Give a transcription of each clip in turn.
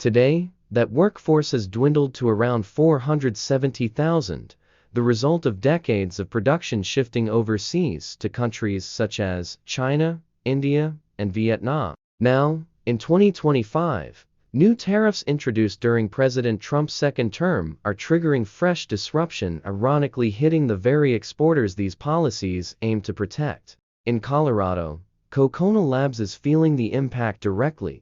Today, that workforce has dwindled to around 470,000, the result of decades of production shifting overseas to countries such as China, India, and Vietnam. Now, in 2025, new tariffs introduced during President Trump's second term are triggering fresh disruption, ironically hitting the very exporters these policies aim to protect. In Colorado, Kokona Labs is feeling the impact directly.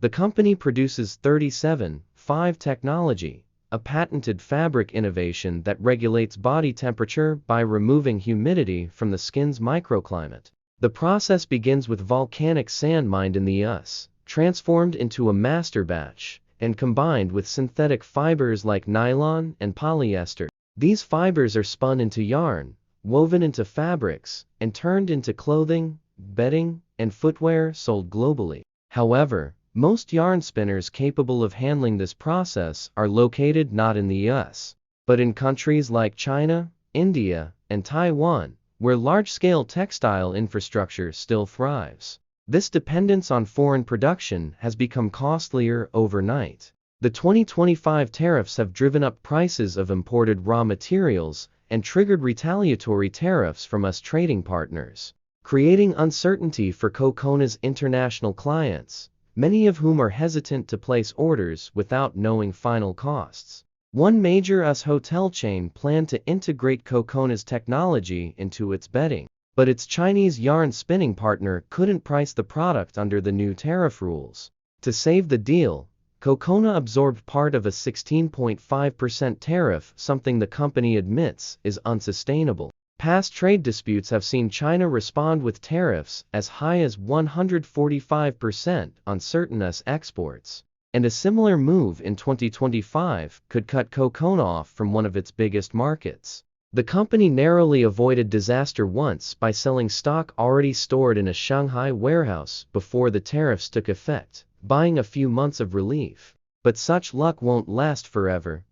The company produces 37.5 technology, a patented fabric innovation that regulates body temperature by removing humidity from the skin's microclimate. The process begins with volcanic sand mined in the U.S., transformed into a master batch, and combined with synthetic fibers like nylon and polyester. These fibers are spun into yarn, woven into fabrics, and turned into clothing, bedding, and footwear sold globally. However, most yarn spinners capable of handling this process are located not in the U.S., but in countries like China, India, and Taiwan, where large-scale textile infrastructure still thrives. This dependence on foreign production has become costlier overnight. The 2025 tariffs have driven up prices of imported raw materials and triggered retaliatory tariffs from US trading partners, creating uncertainty for Kokona's international clients, many of whom are hesitant to place orders without knowing final costs. One major US hotel chain planned to integrate Kokona's technology into its bedding, but its Chinese yarn spinning partner couldn't price the product under the new tariff rules. To save the deal, Kokona absorbed part of a 16.5% tariff, something the company admits is unsustainable. Past trade disputes have seen China respond with tariffs as high as 145% on certain US exports, and a similar move in 2025 could cut Kokona off from one of its biggest markets. The company narrowly avoided disaster once by selling stock already stored in a Shanghai warehouse before the tariffs took effect, buying a few months of relief. But such luck won't last forever.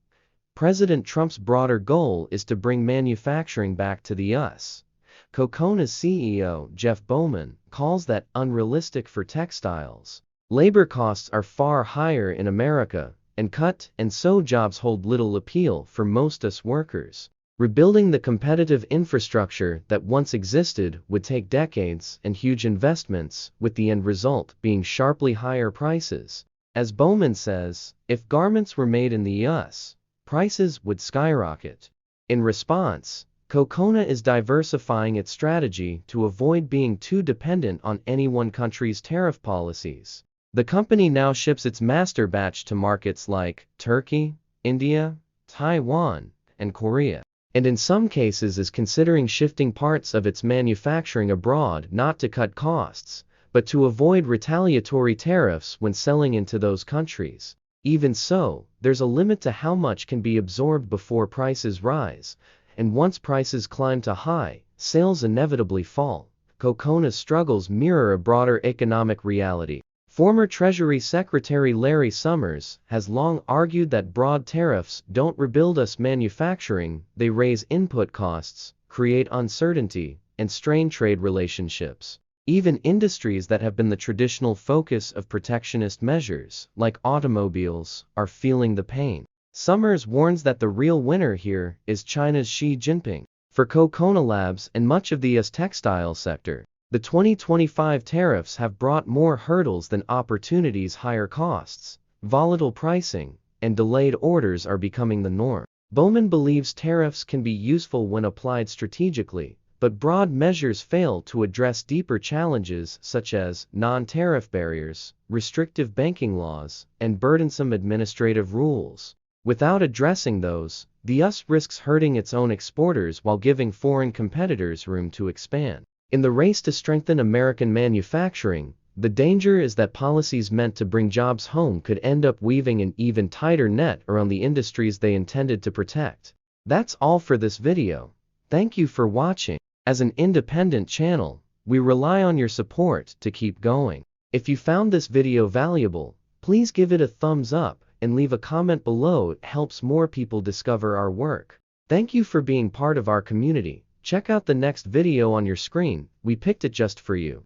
President Trump's broader goal is to bring manufacturing back to the US. Kokona's CEO, Jeff Bowman, calls that unrealistic for textiles. Labor costs are far higher in America, and cut-and-sew jobs hold little appeal for most US workers. Rebuilding the competitive infrastructure that once existed would take decades and huge investments, with the end result being sharply higher prices. As Bowman says, if garments were made in the US, prices would skyrocket. In response, Kokona is diversifying its strategy to avoid being too dependent on any one country's tariff policies. The company now ships its master batch to markets like Turkey, India, Taiwan, and Korea, and in some cases is considering shifting parts of its manufacturing abroad not to cut costs, but to avoid retaliatory tariffs when selling into those countries. Even so, there's a limit to how much can be absorbed before prices rise, and once prices climb to high, sales inevitably fall. Kokona's struggles mirror a broader economic reality. Former Treasury Secretary Larry Summers has long argued that broad tariffs don't rebuild US manufacturing, they raise input costs, create uncertainty, and strain trade relationships. Even industries that have been the traditional focus of protectionist measures, like automobiles, are feeling the pain. Summers warns that the real winner here is China's Xi Jinping. For Kokona Labs and much of the US textile sector, the 2025 tariffs have brought more hurdles than opportunities. Higher costs, volatile pricing, and delayed orders are becoming the norm. Bowman believes tariffs can be useful when applied strategically, but broad measures fail to address deeper challenges such as non-tariff barriers, restrictive banking laws, and burdensome administrative rules. Without addressing those, the US risks hurting its own exporters while giving foreign competitors room to expand. In the race to strengthen American manufacturing, the danger is that policies meant to bring jobs home could end up weaving an even tighter net around the industries they intended to protect. That's all for this video. Thank you for watching. As an independent channel, we rely on your support to keep going. If you found this video valuable, please give it a thumbs up and leave a comment below. It helps more people discover our work. Thank you for being part of our community. Check out the next video on your screen, we picked it just for you.